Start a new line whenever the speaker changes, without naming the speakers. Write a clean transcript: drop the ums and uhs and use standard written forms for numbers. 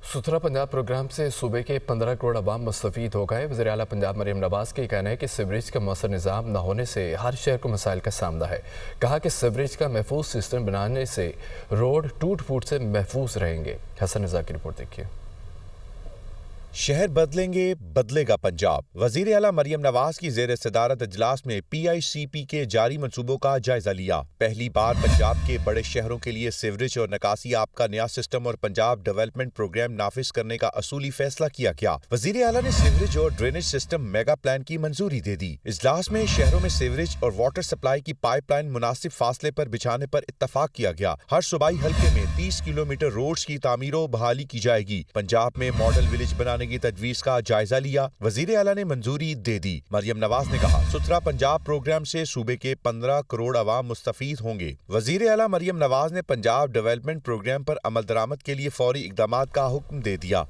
सुथरा पंजाब प्रोग्राम से सूबे के 15 करोड़ अवाम मुस्तफीद हो गए। वज़ीर आला पंजाब मरियम नवाज का कहना है कि सीवरेज का मौसर निज़ाम न होने से हर शहर को मसाइल का सामना है। कहा कि सीवरेज का महफूज सिस्टम बनाने से रोड टूट फूट से महफूज रहेंगे। हसन रज़ा की रिपोर्ट देखिए।
शहर बदलेंगे, बदलेगा पंजाब। वज़ीर आला मरियम नवाज की ज़ेर सदारत इजलास में PICP के जारी मंसूबों का जायजा लिया। पहली बार पंजाब के बड़े शहरों के लिए सीवरेज और निकासी आब का नया सिस्टम और पंजाब डेवलपमेंट प्रोग्राम नाफिज करने का असूली फैसला किया गया। वज़ीर आला ने सीवरेज और ड्रेनेज सिस्टम मेगा प्लान की मंजूरी दे दी। इजलास में शहरों में सीवरेज और वाटर सप्लाई की पाइपलाइन मुनासिब फासले पर बिछाने पर इत्तफाक किया गया। हर सूबाई हल्के में 30 किलोमीटर रोड्स की तामीर व बहाली की जाएगी। पंजाब में मॉडल विलेज बनाने की तजवीज का जायजा लिया। वजीर आला ने मंजूरी दे दी। मरियम नवाज ने कहा, सुथरा पंजाब प्रोग्राम से सूबे के 15 करोड़ अवाम मुस्तफीद होंगे। वजीर आला मरियम नवाज ने पंजाब डेवलपमेंट प्रोग्राम पर अमल दरामद के लिए फौरी इकदामात का हुक्म दे दिया।